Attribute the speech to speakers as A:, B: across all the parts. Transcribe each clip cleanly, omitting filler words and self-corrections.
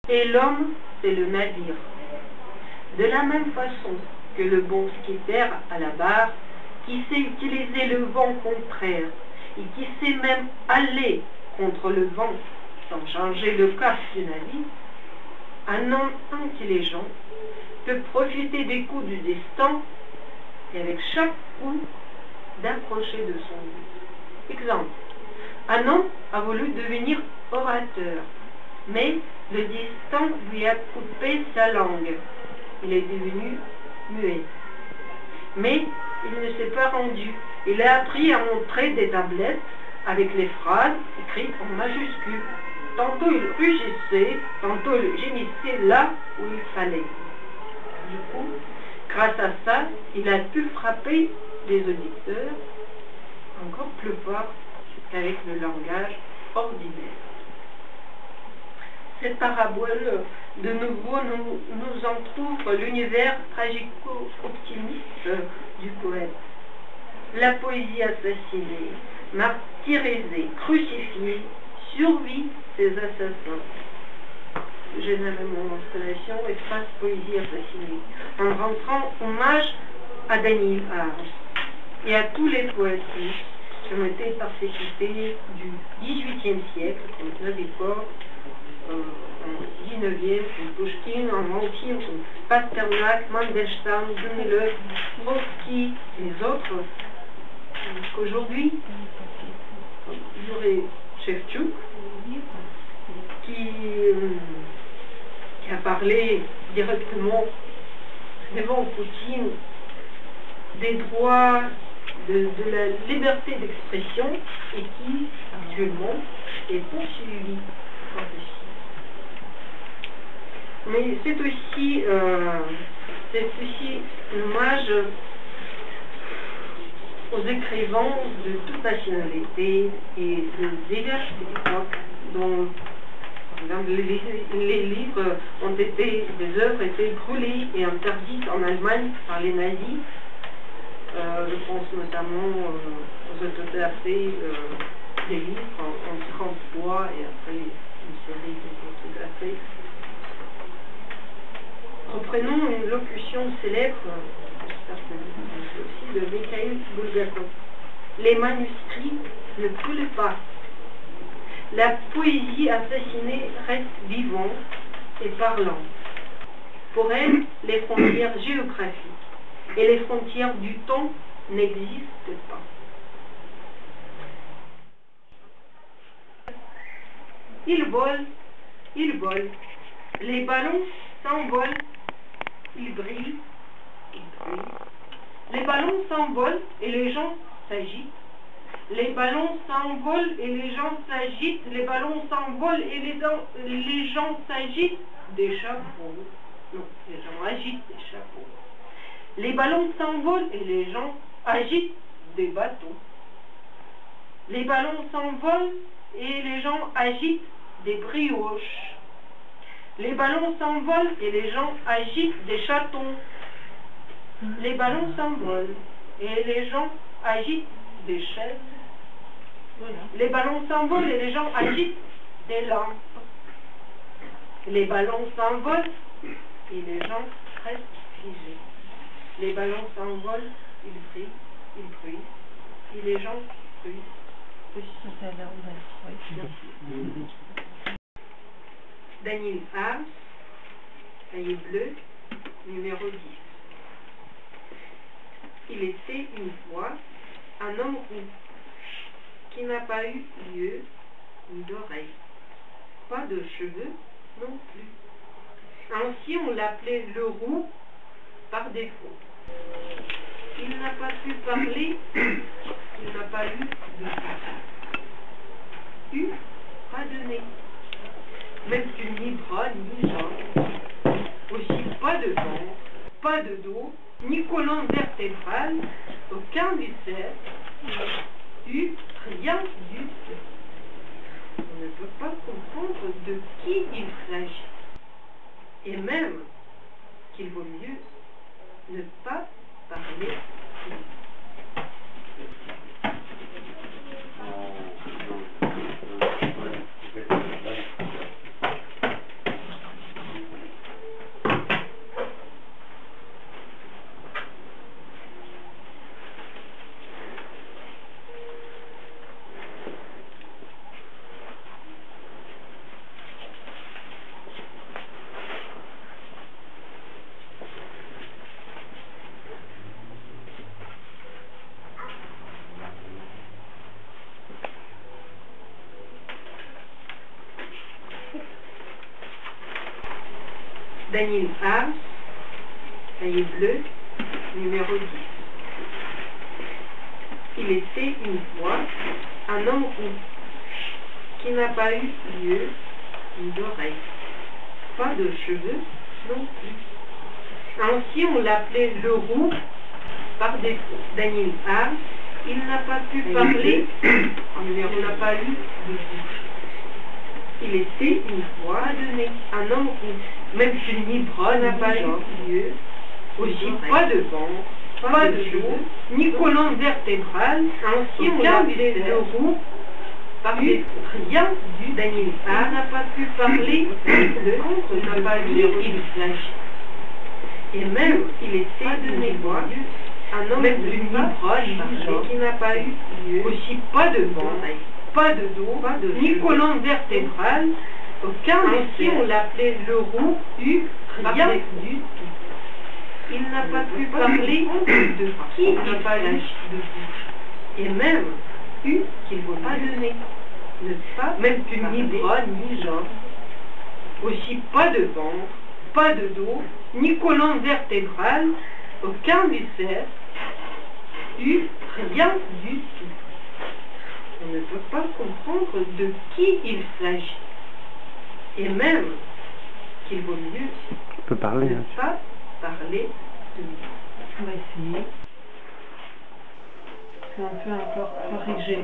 A: Et l'homme, c'est le navire. De la même façon que le bon skipper à la barre, qui sait utiliser le vent contraire et qui sait même aller contre le vent sans changer le cap du navire, un homme intelligent peut profiter des coups du destin et avec chaque coup d'approcher de son but. Exemple, un homme a voulu devenir orateur, mais le destin lui a coupé sa langue. Il est devenu muet. Mais il ne s'est pas rendu. Il a appris à montrer des tablettes avec les phrases écrites en majuscules. Tantôt il rugissait, tantôt il gémissait là où il fallait. Du coup, grâce à ça, il a pu frapper les auditeurs encore plus fort qu'avec le langage ordinaire. Cette parabole, de nouveau, nous entrouvre l'univers tragico-optimiste du poète. La poésie assassinée, martyrisée, crucifiée, survit ses assassins. Je nomme mon installation Espace Poésie assassinée, en rentrant hommage à Daniel Arndt et à tous les poètes qui ont été persécutés du XVIIIe siècle, comme Nabokov, en 19e, comme Pushkin, en 20e, comme Pasternak, Mandelstam, Gumilev, Trotsky, les autres. Aujourd'hui, il y aurait Shevchuk qui a parlé directement devant Poutine des droits de la liberté d'expression et qui, actuellement, est poursuivi. Mais c'est aussi un hommage aux écrivains de toute nationalité et de diverses époques dont les livres ont été, des œuvres étaient brûlées et interdites en Allemagne par les nazis. Je pense notamment aux autographies des livres en 33 et après une série d'autographies. Reprenons une locution célèbre, aussi de Mikhail Bulgakov. Les manuscrits ne coulent pas. La poésie assassinée reste vivante et parlante. Pour elle, les frontières géographiques et les frontières du temps n'existent pas. Il vole, les ballons s'envolent, ils brillent, les ballons s'envolent et les gens s'agitent. Les ballons s'envolent et les gens s'agitent. Les ballons s'envolent et les gens s'agitent des chapeaux. Non, les gens agitent des chapeaux. Les ballons s'envolent et les gens agitent des bateaux. Les ballons s'envolent et les gens agitent des brioches. Les ballons s'envolent et les gens agitent des chatons. Les ballons s'envolent et les gens agitent des chaises. Les ballons s'envolent et les gens agitent des lampes. Les ballons s'envolent et les gens restent figés. Les ballons s'envolent, ils brillent, et les gens brillent. Daniel Arndt, cahier bleu, numéro 10. Il était une fois un homme roux qui n'a pas eu d'yeux ni d'oreilles, pas de cheveux non plus. Ainsi on l'appelait le roux par défaut. Il n'a pas pu parler, il n'a pas eu de pas de nez, même que ni bras ni jambes, aussi pas de ventre, pas de dos, ni colonne vertébrale, aucun viscère, rien du tout. On ne peut pas comprendre de qui il s'agit. Et même qu'il vaut mieux ne pas parler. Daniel Arms, cahier bleu, numéro 10. Il était une fois un homme roux qui n'a pas eu d'yeux ni d'oreilles, pas de cheveux non plus. Ainsi on l'appelait le roux par défaut. Daniel Arms, il n'a pas pu parler, il n'a pas eu de bouche. Il était une fois donné un homme roux, même si ni bras n'a pas eu d'yeux, aussi pas de ventre, pas de dos, ni colonne vertébrale, ainsi on l'appelait le roux par défaut. Rien du Daniel A n'a pas pu parler, n'a pas eu il s'agit. Et même il était donné un homme de ni bras ni qui n'a pas eu d'yeux, aussi pas de ventre, pas de dos, ni colonne vertébrale, aucun ainsi on l'appelait le roux, rien du tout. Il n'a pas pu parler de qui il n'a pas eu de bouche, et même qu'il ne va pas donner, même que ni bras ni jambes, aussi pas de ventre, pas de dos, ni colonne vertébrale, aucun viscère, rien du tout. On ne peut pas comprendre de qui il s'agit. Et même qu'il vaut mieux
B: peut parler,
A: ne pas parler de lui.
C: On va essayer. C'est un peu encore corrigé.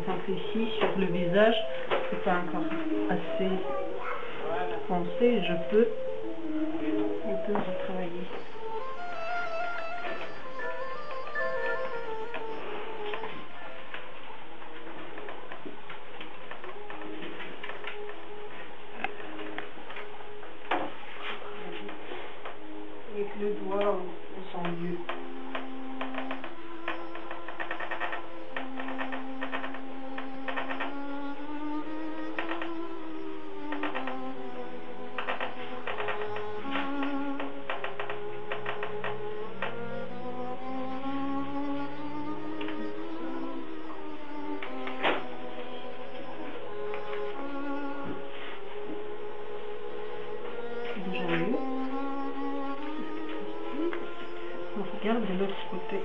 C: Donc ici, sur le visage, c'est pas encore assez foncé. Je peux retravailler.
A: Avec le doigt, on sent mieux.
C: Déjà mieux. On regarde de l'autre côté.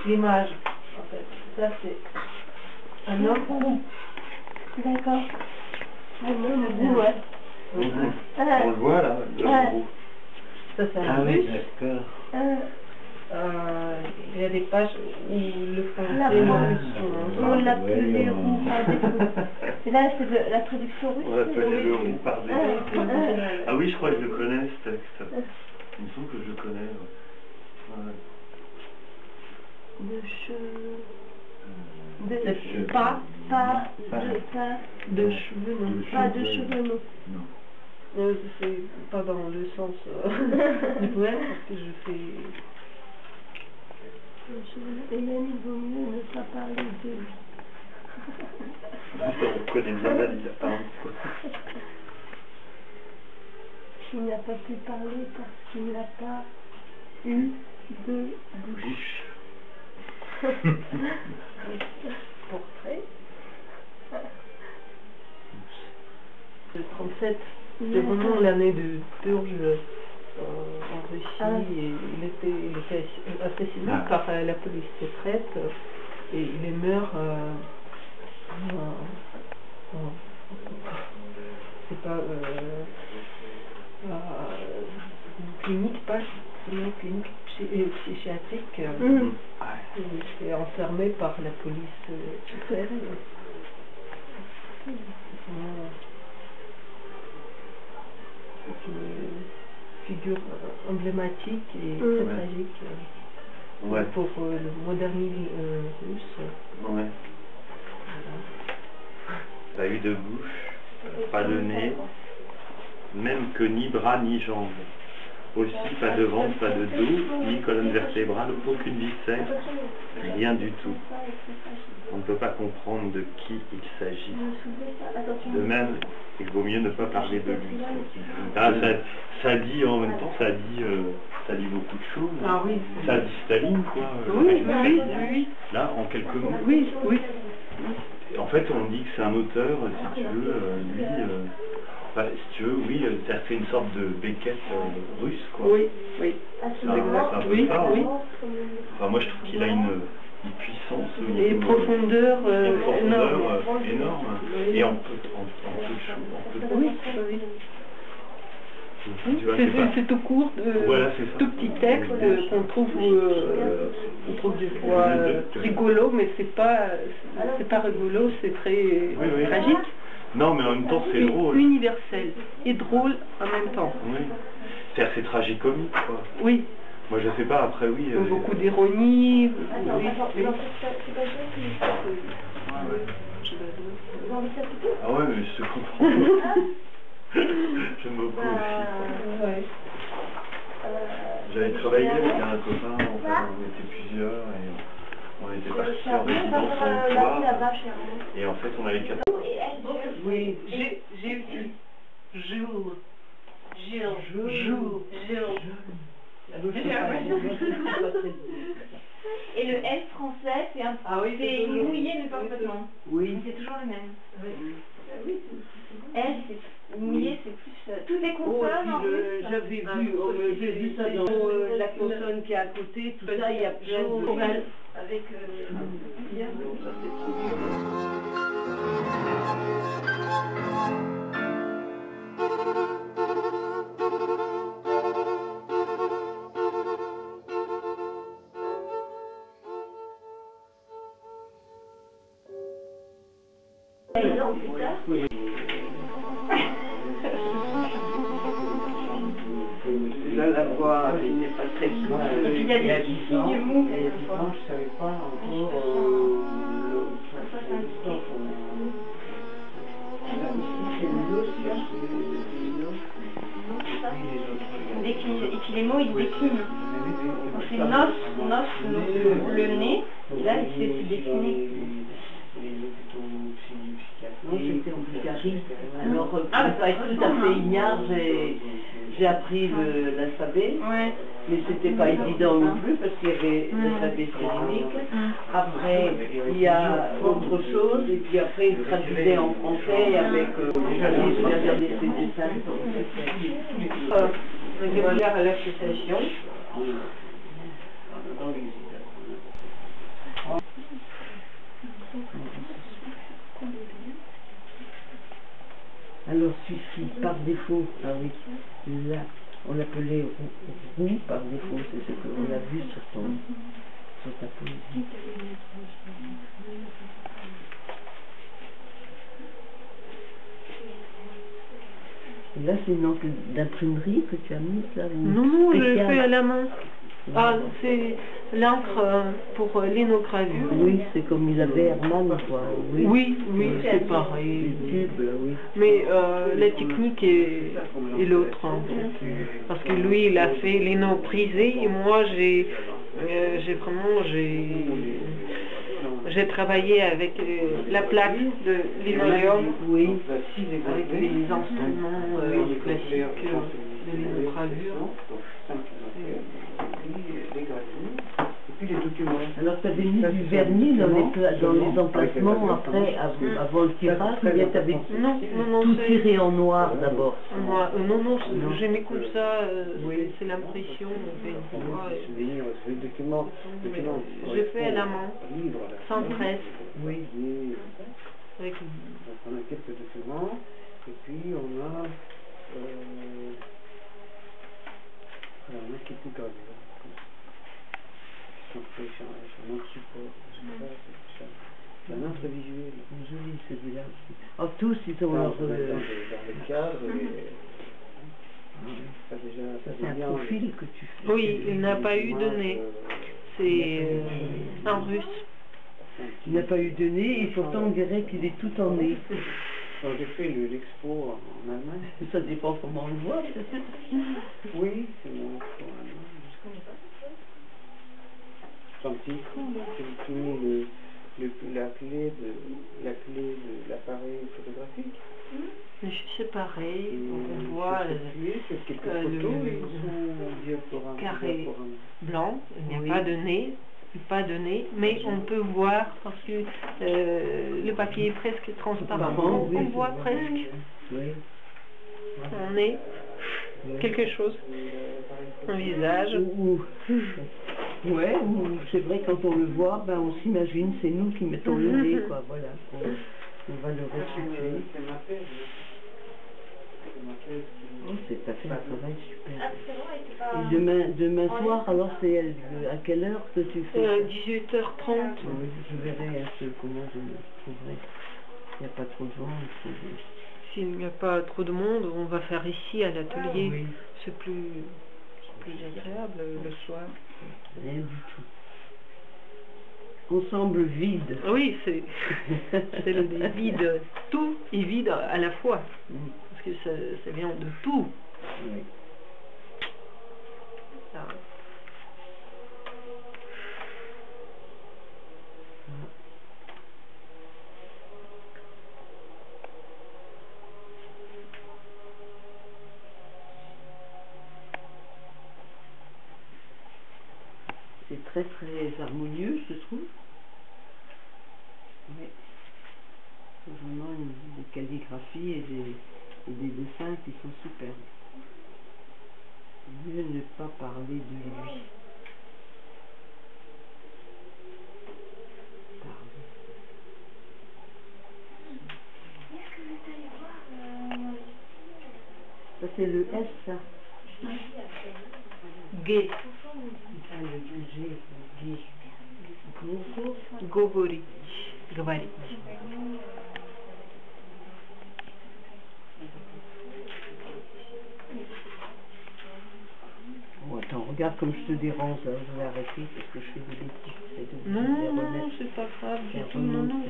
C: L'image, en fait, ça c'est un homme roux.
D: D'accord. Un homme roux, ouais.
B: On le voit là, le roux.
C: Ça c'est un
B: Ah oui,
C: russe.
B: d'accord.
C: Il y a des pages où le français
D: La
C: et le
D: page.
C: russe
D: On l'appelait roux par défaut. Et là, c'est de la traduction russe.
B: On l'appelait le roux par défaut.
D: Ah,
B: Ah oui, je crois que je connais ce texte. Il me semble que je connais. Ouais.
D: de cheveux.
B: cheveux.
D: Pas
C: de cheveux, non.
D: pas de cheveux, non.
B: Non.
C: C'est pas dans le sens du poème, parce que je fais...
D: Et même il vaut mieux ne pas parler de
B: On connaît bien la vie, apparemment.
D: Il n'a pas pu parler parce qu'il n'a pas eu de bouche. Portrait.
C: Le 37, c'est vraiment l'année de purge en Russie.
D: Ah.
C: Et il était assassiné
B: Ah.
C: par la police secrète et il meurt c'est pas une clinique, pas une clinique psychiatrique. Il est enfermé par la police secrète. C'est une figure emblématique et très tragique
B: Ouais.
C: pour le modernisme russe.
B: Ouais. Pas eu de bouche, pas de nez, même que ni bras ni jambes. Aussi pas de ventre, pas de dos, ni colonne vertébrale, aucune viscère, rien du tout. On ne peut pas comprendre de qui il s'agit. De même, il vaut mieux ne pas parler de lui. Ah, ça dit en même temps, ça dit beaucoup de choses.
C: Ah oui.
B: Ça dit Staline, quoi.
C: Oui, oui, oui.
B: Là, en quelques mots.
C: Oui, oui.
B: En fait, on dit que c'est un auteur, si tu veux, lui, si tu veux, oui, c'est une sorte de Beckett russe, quoi.
C: Oui, oui.
B: C'est un peu
C: Oui,
B: ça,
C: oui.
B: Enfin, moi, je trouve qu'il a une puissance au
C: Et
B: niveau,
C: profondeur
B: une profondeur
C: énorme.
B: énorme.
C: Oui.
B: Et en peu de choses.
C: Oui, oui.
B: Tu vois, c'est pas-
C: C'est tout court,
B: Voilà, c'est ça.
C: tout petit texte qu'on trouve des fois rigolo, mais c'est pas rigolo, c'est très
B: oui.
C: tragique.
B: Non, mais en même temps, c'est
C: Et
B: drôle.
C: universel et drôle en même temps.
B: Oui. C'est assez tragicomique, quoi.
C: Oui,
B: Moi, je sais pas, après, oui.
C: beaucoup d'ironie.
B: Ah ouais, mais je te comprends. J'aime beaucoup aussi.
C: Ouais.
B: J'avais travaillé avec un copain, en fait, on était plusieurs et on était partis en résidence en soir. Et en fait, on avait 4.
C: Oui, j'ai eu jour.
D: Et le L français, c'est un
C: Ah oui,
D: c'est
C: toujours-
D: mouillé mais pas complètement.
C: Oui.
D: C'est toujours le même. L, c'est mouillé, c'est plus. Toutes les
C: Oh,
D: consonnes en
C: puis
D: plus.
C: j'avais vu ça dans la consonne qui est à côté, tout ça, il y a plein de
D: Chorale. Avec.
C: Là, la voix, il n'est pas très
D: Il y a des petits signes mous.
E: Je savais pas encore
D: Et puis les mots, ils déclinent. Donc c'est nos, le nez, et là, il s'est décliné.
E: Moi j'étais en Bulgarie, alors pour pas être tout à fait ignare, j'ai appris l'alphabet,
D: Ouais.
E: mais c'était pas évident non plus parce qu'il y avait l'alphabet cyrillique. Après il y a autre chose, et puis après il traduisait en français avec j'ai regardé ses dessins.
C: régulière à l'association.
E: Alors celui-ci, par défaut, ah oui, là, on l'appelait roux par défaut, c'est ce qu'on a vu sur ta poésie. Et là, c'est une encre d'imprimerie que tu as mise là ou
C: Non, je l'ai
E: spéciale?
C: fait à la main. Ah, c'est l'encre pour l'inogravure.
E: Oui, c'est comme il avait Hermann, quoi. Oui,
C: Oui, oui, c'est pareil.
E: Les tubes, là, oui.
C: Mais la technique est l'autre. Hein. Parce que lui, il a fait l'ino prisé et moi, j'ai j'ai travaillé avec la plaque de linoléum,
E: Oui.
C: avec les instruments classiques de linogravure.
E: Alors tu avais mis du vernis dans les emplacements après, avant le tirage, ou bien tu avais
C: Non,
E: tout tiré en noir d'abord?
C: Non, j'ai mis comme ça, c'est l'impression. J'ai fait à la main, sans presse.
E: Oui.
C: Avec...
F: On a quelques documents, et puis on a quelques gravures. Sur un autre support. C'est un autre visuel.
E: Joli celui-là. Oh, tous ils ont leur...
F: Dans les cadres.
E: C'est un profil que tu fais.
C: Oui, il n'a pas eu de nez. C'est en russe.
E: Il n'a pas eu de nez et pourtant on dirait qu'il est tout en nez.
F: J'ai fait l'expo en Allemagne.
E: Ça dépend comment on le voit.
F: Oui, c'est mon expo en Allemagne. C'est un petit écran, là. Tu mets la clé de l'appareil photographique.
C: C'est pareil, on voit le carré blanc, il n'y a pas de nez, mais on peut voir parce que le papier est presque transparent, on voit presque on est quelque chose, un visage.
E: Ouais, c'est vrai, quand on le voit, ben on s'imagine, c'est nous qui mettons le nez, quoi, voilà. On va le restituer. Oh, c'est pas fait un travail super. Et demain soir, alors c'est à quelle heure que tu fais
C: 18h30.
E: Oui, je verrai un peu comment je me trouverai. Il n'y a pas trop de gens.
C: S'il n'y a pas trop de monde, on va faire ici à l'atelier.
E: Oui.
C: C'est plus agréable le soir.
E: Rien du tout. On semble vide.
C: Oui, c'est le vide. Tout est vide à la fois. Parce que ça vient de tout.
E: Oui.
C: Ah.
E: C'est très très harmonieux, je trouve. Oui. C'est vraiment des calligraphies et des dessins qui sont superbes. Mieux ne pas parler de lui. Ça c'est le S, ça.
C: G. Говорить. Говорить.
E: Oh, attends, regarde comme je te dérange, là. Je vais arrêter parce que je fais des bêtises.
C: Non, c'est pas grave du tout, non.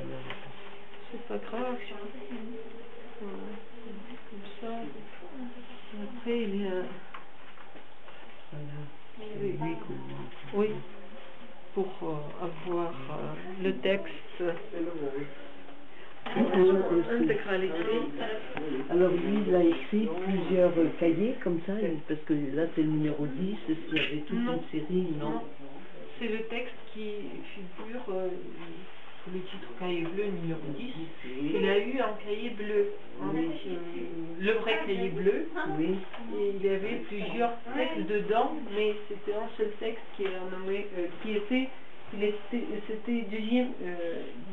C: C'est pas grave. Comme ça. Après, il y a...
E: Voilà.
C: Oui, pour avoir le texte intégralité.
E: Alors lui, il a écrit plusieurs cahiers comme ça, parce que là c'est le numéro 10, s'il y avait toute une série, non?
C: C'est le texte qui figure sous le titre cahier bleu numéro 10. Il a eu un cahier bleu, le vrai cahier bleu.
E: Oui.
C: Et il y avait plusieurs textes dedans, mais c'était un seul texte qui est nommé, c'était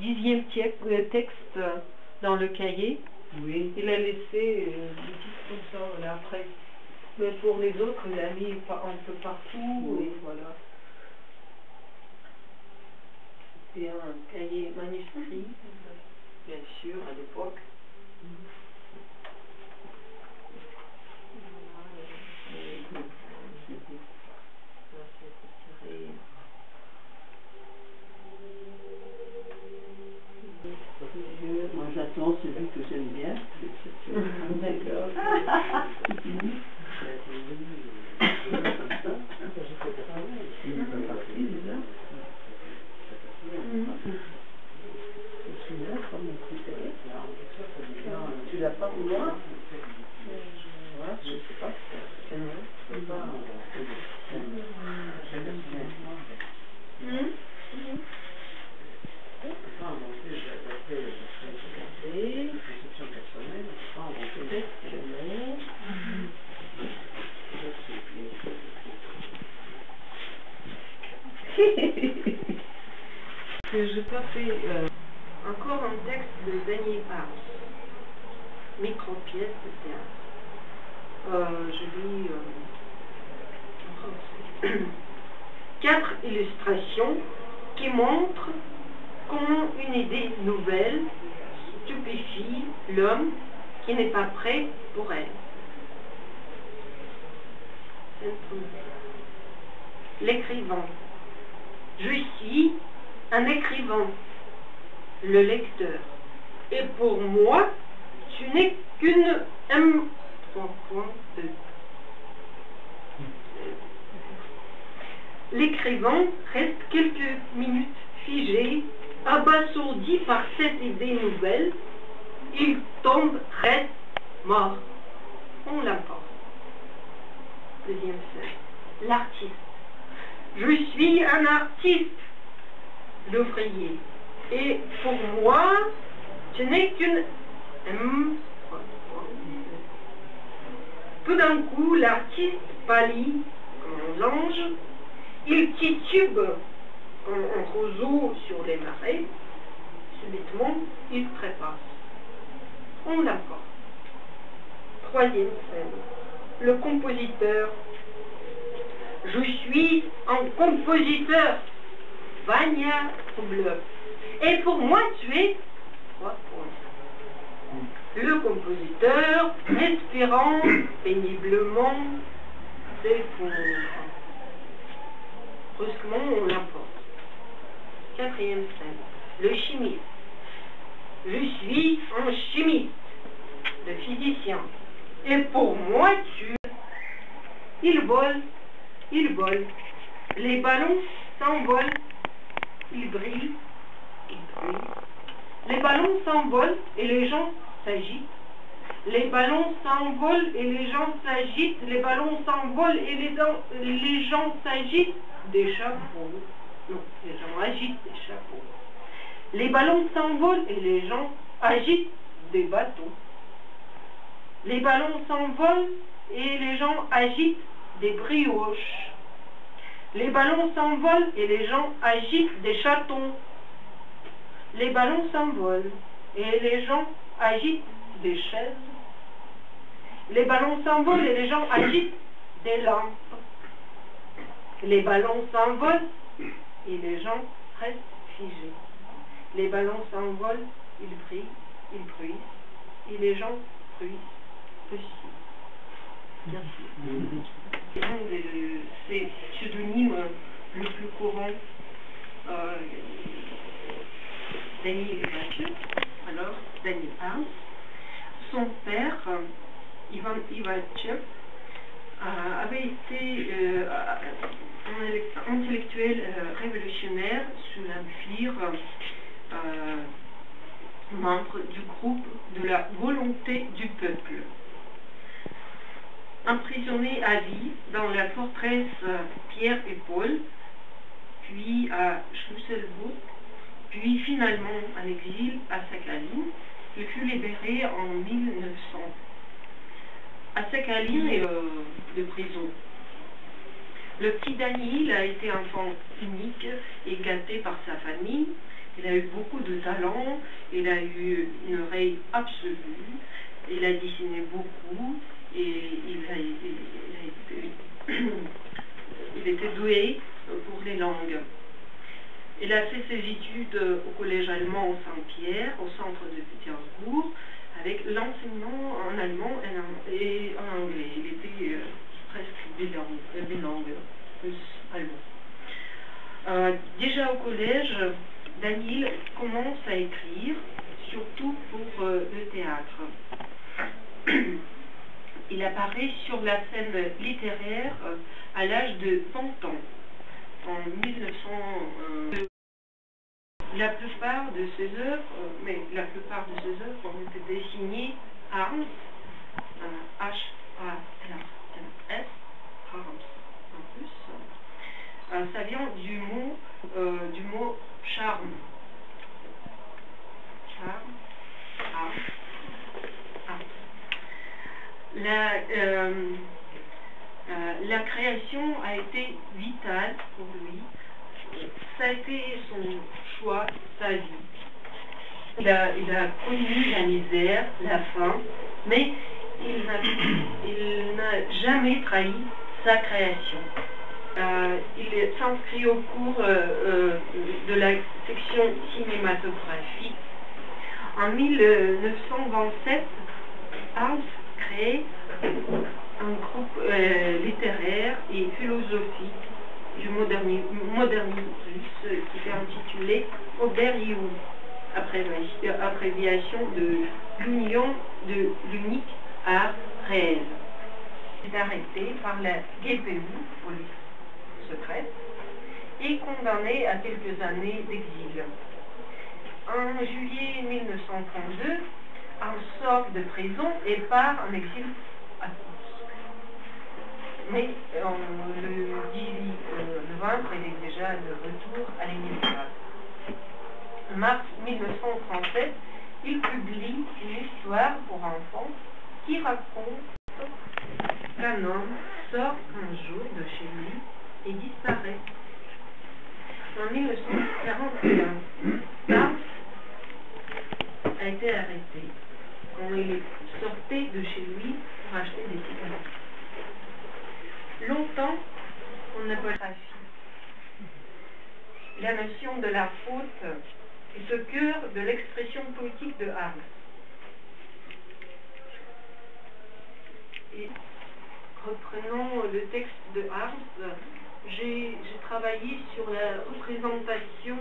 C: dixième texte dans le cahier.
E: Oui.
C: Il a laissé le titre comme ça, voilà, après. Mais pour les autres, il a mis un peu partout, et voilà. C'était un cahier manuscrit, bien sûr, à l'époque.
E: Moi j'attends celui que j'aime bien. D'accord. pas moi. Je sais pas.
A: Que je peux faire encore un texte de Daniel House, micro-pièce de théâtre. Je lis en français. 4 illustrations qui montrent comment une idée nouvelle stupéfie l'homme qui n'est pas prêt pour elle. L'écrivain. Je suis un écrivain, le lecteur. Et pour moi, tu n'es qu'une M3.2. L'écrivain reste quelques minutes figé, abasourdi par cette idée nouvelle. Il tombe, reste mort. On l'emporte. Deuxième scène. L'artiste. Je suis un artiste, l'ouvrier. Et pour moi, ce n'est qu'une... Tout d'un coup, l'artiste pâlit comme un ange. Il titube comme un roseau sur les marais. Subitement, il trépasse. On l'emporte. Troisième scène. Le compositeur. Je suis un compositeur. Vania bleu. Et pour moi, tu es 3 points. Le compositeur, respirant péniblement, s'effondre. Brusquement, on l'emporte. Quatrième scène. Le chimiste. Je suis un chimiste, le physicien. Et pour moi, tu... Il vole. Il vole. Les ballons s'envolent. Ils brillent. Ils brillent. Les ballons s'envolent et les gens s'agitent. Les ballons s'envolent et les gens s'agitent. Les ballons s'envolent et les gens s'agitent des chapeaux. Non, les gens agitent des chapeaux. Les ballons s'envolent et les gens agitent des bateaux. Les ballons s'envolent et les gens agitent des brioches. Les ballons s'envolent et les gens agitent des chatons. Les ballons s'envolent et les gens agitent des chaises. Les ballons s'envolent et les gens agitent des lampes. Les ballons s'envolent et les gens restent figés. Les ballons s'envolent, ils brillent, ils bruissent, et les gens bruissent aussi. Merci. C'est pseudonyme le plus courant Daniel Ivac, alors Daniel House. Son père, Ivan Ivac, avait été un intellectuel révolutionnaire sous l'Empire, membre du groupe de la volonté du peuple. Emprisonné à vie dans la forteresse Pierre et Paul, puis à Schlüsselburg, puis finalement en exil à Sakhalin, il fut libéré en 1900. À Sakhalin de prison. Le petit Daniel a été enfant unique et gâté par sa famille. Il a eu beaucoup de talent, il a eu une oreille absolue, il a dessiné beaucoup et il était doué pour les langues. Il a fait ses études au collège allemand Saint-Pierre, au centre de Pétersbourg, avec l'enseignement en allemand et en anglais. Il était presque bilingue, plus allemand. Déjà au collège, Daniel commence à écrire, surtout pour le théâtre. Il apparaît sur la scène littéraire à l'âge de 20 ans, en 1900. La plupart de ses œuvres ont été signées Harms, H-A-R-M-S, Harms en plus, ça vient du mot charme. Charme, la création a été vitale pour lui. Ça a été son choix, sa vie. Il a connu la misère, la faim, mais il n'a jamais trahi sa création. Il s'inscrit au cours de la section cinématographique. En 1927, Harms crée un groupe littéraire et philosophique du modernisme russe qui s'est intitulé Ober-Ioun, abréviation de l'union de l'unique art réel. Il est arrêté par la GPU, police secrète, et condamné à quelques années d'exil. En juillet 1932, Harms sort de prison et part en exil à Kursk. Mais le 18 novembre, il est déjà de retour à Leningrad. En mars 1937, il publie une histoire pour enfants qui raconte qu'un homme sort un jour de chez lui et disparaît. En 1941, Harms a été arrêté quand il sortait de chez lui pour acheter des cigarettes. Longtemps, on n'a pas trafic. La notion de la faute est au cœur de l'expression politique de Harms. Et reprenons le texte de Harms, j'ai travaillé sur la représentation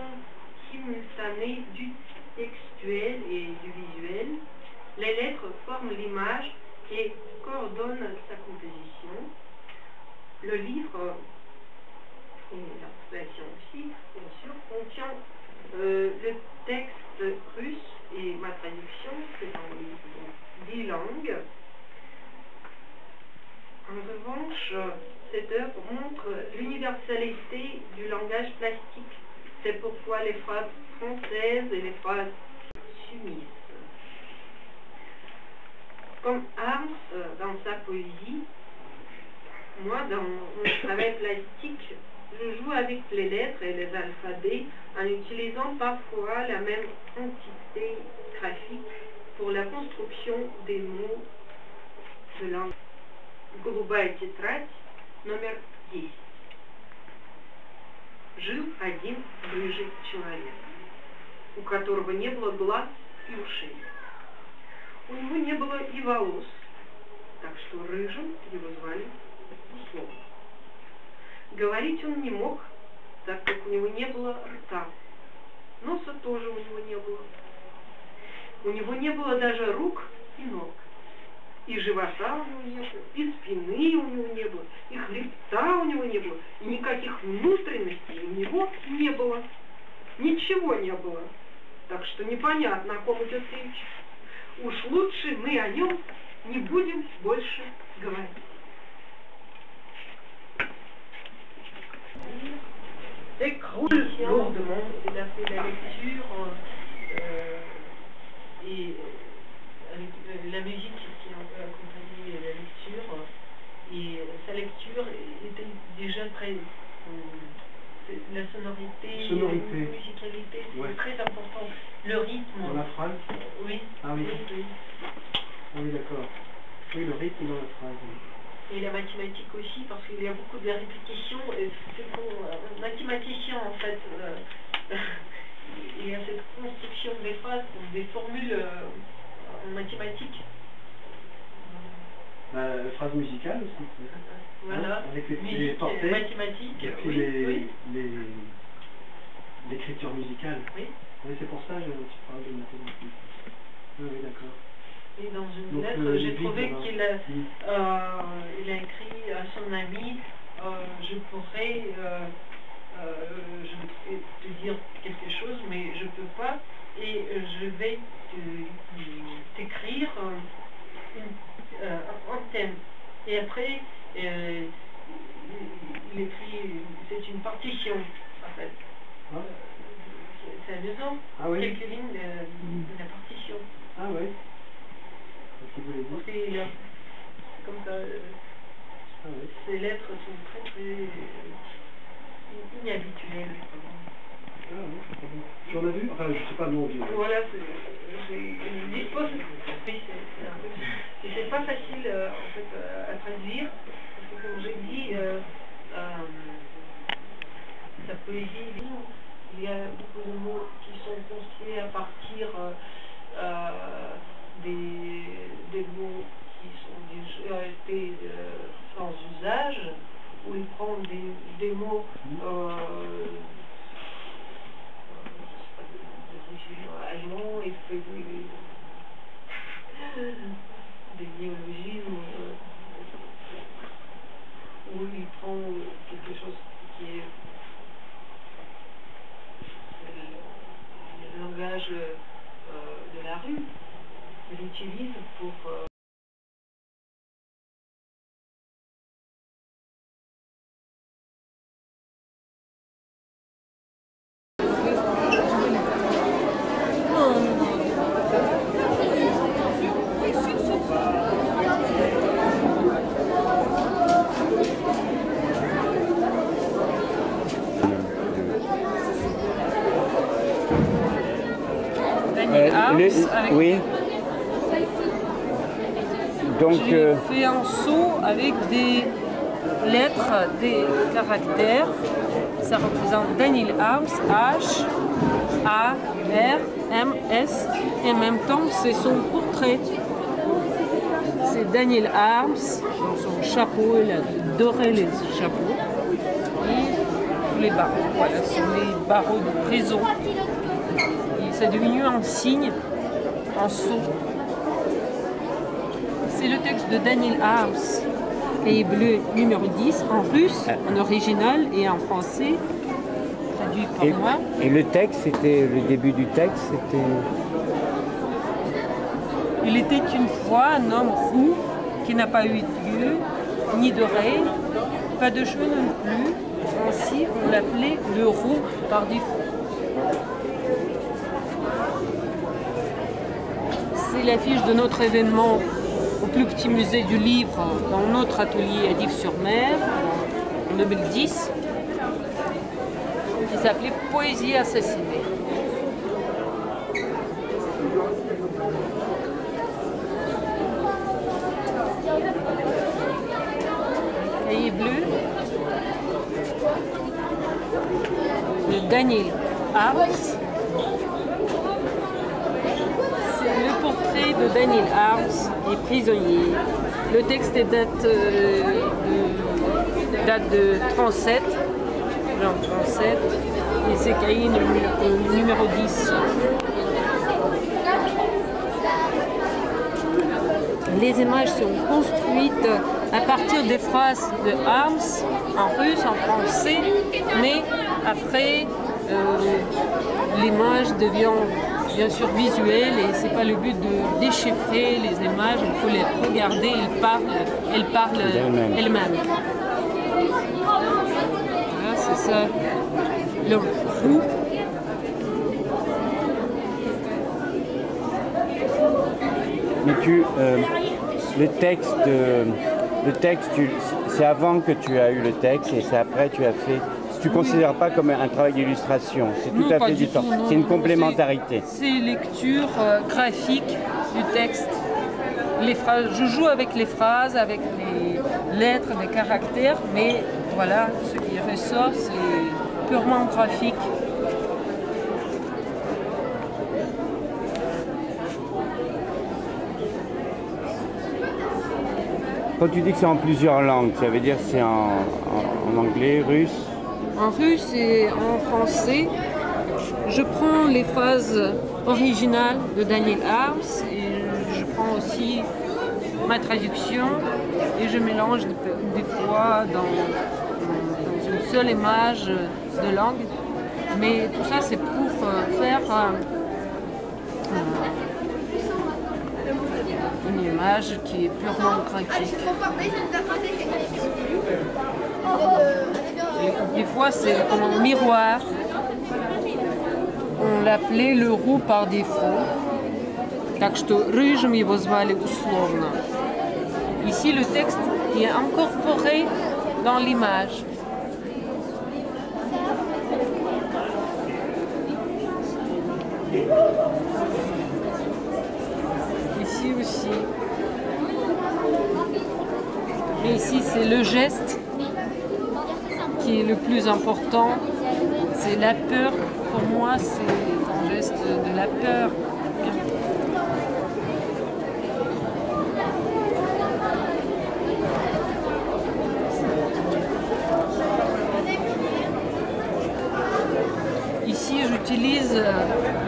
A: simultanée du textuel et du visuel. Les lettres forment l'image et coordonnent sa composition. Le livre, et l'articulation aussi, bien sûr, contient le texte russe et ma traduction, c'est en 10 langues. En revanche, cette œuvre montre l'universalité du langage plastique. C'est pourquoi les phrases françaises et les phrases s'unissent. Comme Harms dans sa poésie, moi dans mon travail plastique, je joue avec les lettres et les alphabets en utilisant parfois la même entité graphique pour la construction des mots de langue. Голубая тетрадь номер 10. Жил один рыжий человек, у которого не было глаз и ушей. У него не было и волос, так что рыжим его звали условно. Говорить он не мог, так как у него не было рта. Носа тоже у него не было. У него не было даже рук и ног. И живота у него не было, и спины у него не было, и хребта у него не было, и никаких внутренностей у него не было. Ничего не было. Так что непонятно, о ком идет речь. Уж лучше мы о нем не будем больше говорить. S'écroule lourdement, il a fait la lecture et avec la musique qui a un peu accompagné la lecture, et sa lecture était déjà très... la sonorité, la musicalité, c'est très important. Le rythme...
F: Dans la phrase?
A: Oui.
F: Ah oui.
A: Oui.
F: Ah oui, d'accord. Oui, le rythme dans la phrase.
A: Et la mathématique aussi, parce qu'il y a beaucoup de répétitions. C'est pour mathématicien, en fait. Il y a cette construction des phrases, des formules en mathématiques.
F: La phrase musicale aussi.
A: Voilà.
F: Hein, avec les
A: musique,
F: portées,
A: mathématiques.
F: et puis
A: Oui,
F: l'écriture musicale.
A: oui.
F: Oui, c'est pour ça que tu parles de mathématiques. Oui, oui, d'accord.
A: Et dans une
F: Donc,
A: lettre, j'ai trouvé
F: alors.
A: qu'il a écrit à son ami, je pourrais te dire quelque chose, mais je peux pas, et je vais t'écrire thème. Et après, il écrit, c'est une partition, en fait. C'est amusant,
F: Ah oui.
A: quelques lignes de la partition.
F: Ah oui.
A: C'est comme ça.
F: Ah oui.
A: Ces lettres sont très très inhabituelles.
F: Ah oui. Tu en as vu? Enfin, je sais pas, non.
A: Voilà, je dispose. Et c'est pas facile en fait à traduire, parce que comme j'ai dit, sa poésie, il y a beaucoup de mots qui sont construits à partir des mots qui sont déjà été sans usage, où il prend des mots allemand et fait des néologismes où il prend quelque chose qui est le langage de la rue, il utilise pour
F: oui. Donc,
C: j'ai fait un saut avec des lettres, des caractères. Ça représente Daniel Arms, H, A, R, M, S. Et en même temps, c'est son portrait. C'est Daniel Arms, dans son chapeau, il a doré les chapeaux. Et les barreaux, voilà, ce sont les barreaux de prison. C'est devenu un signe, un sceau. C'est le texte de Daniel Arms, Cahier bleu numéro 10, en russe, en original et en français, traduit par moi.
F: Et le texte, c'était le début du texte, c'était...
C: Il était une fois un homme roux qui n'a pas eu d'yeux, ni d'oreilles, pas de cheveux non plus. Ainsi, on l'appelait le roux par défaut. C'est l'affiche de notre événement au plus petit musée du livre dans notre atelier à Dives-sur-Mer en 2010 qui s'appelait Poésie assassinée. Cahier bleu de Daniel Arms. De Daniel Arms est prisonnier. Le texte date de 37, genre 37, et c'est cahier numéro 10. Les images sont construites à partir des phrases de Arms, en russe, en français, mais après l'image devient bien sûr visuelle et c'est pas le but de déchiffrer les images, il faut les regarder, elles parlent elles-mêmes. Voilà, c'est ça, le roux.
F: Mais le texte, c'est avant que tu as eu le texte et c'est après que tu as fait. Tu ne considères pas comme un travail d'illustration, c'est tout à fait différent. C'est une complémentarité.
C: C'est lecture graphique du texte. Les phrases, je joue avec les phrases, avec les lettres, les caractères, mais voilà, ce qui ressort, c'est purement graphique.
F: Quand tu dis que c'est en plusieurs langues, ça veut dire que c'est en anglais, russe?
C: En russe et en français, je prends les phrases originales de Daniel Arms et je prends aussi ma traduction et je mélange des fois dans une seule image de langue. Mais tout ça, c'est pour faire une image qui est purement graphique. Des fois, c'est comme un miroir. On l'appelait le roux par défaut. Так что рыжим его звали условно. Ici, le texte est incorporé dans l'image. Ici aussi. Mais ici, c'est le geste qui est le plus important. C'est la peur. Pour moi, c'est un geste de la peur. Ici, j'utilise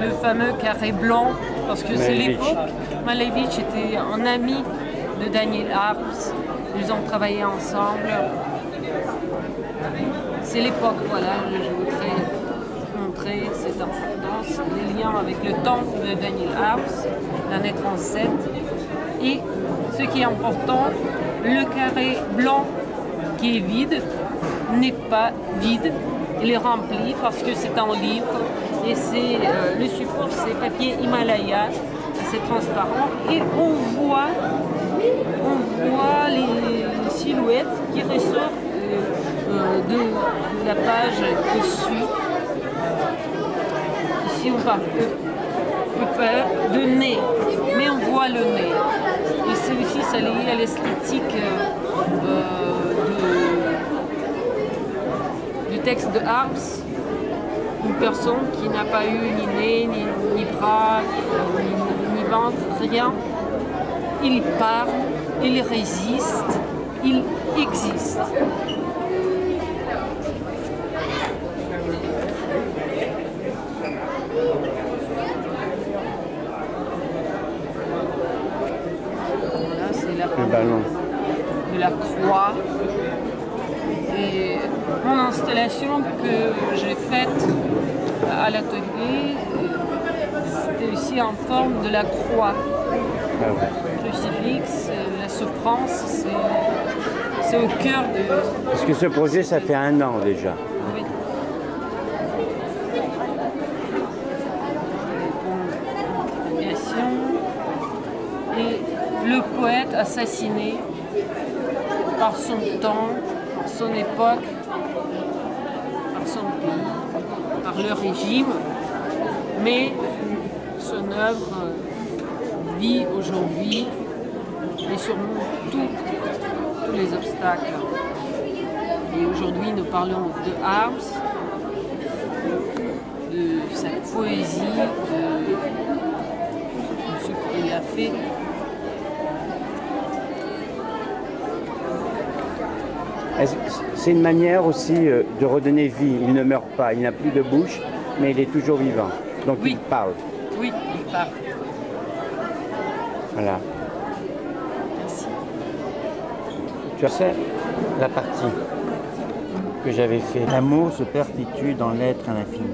C: le fameux carré blanc parce que c'est l'époque. Malevich était un ami de Daniel Arps. Ils ont travaillé ensemble. C'est l'époque, voilà. Je voudrais montrer cette importance, les liens avec le temps de Daniel Arps, l'année 37. Et ce qui est important, le carré blanc qui est vide n'est pas vide. Il est rempli parce que c'est un livre et c'est le support, c'est papier Himalaya, c'est transparent et on voit les silhouettes qui ressortent de la page qui suit. Ici on parle de nez, mais on voit le nez. Et c'est aussi ça lié à l'esthétique du texte de Arps, une personne qui n'a pas eu ni nez, ni bras, ni ventre, rien. Il parle, il résiste, il existe. Voilà, c'est la
F: ballon
C: de la croix. Et mon installation que j'ai faite à l'atelier, c'était aussi en forme de la croix.
F: Ah ouais.
C: Crucifix, la souffrance, c'est au cœur de...
F: Parce que ce projet, ça fait 1 an déjà.
C: Oui. Et le poète assassiné par son temps, par son époque, par son pays, par le régime, mais son œuvre vit aujourd'hui et surmonte tous les obstacles. Et aujourd'hui, nous parlons de Arps, de sa poésie, de ce qu'il a fait.
F: C'est une manière aussi de redonner vie. Il ne meurt pas, il n'a plus de bouche, mais il est toujours vivant. Donc
C: oui.
F: Il parle.
C: Oui, il parle.
F: Voilà.
C: Merci.
F: Tu sais, la partie que j'avais fait. L'amour se perpétue dans l'être à l'infini.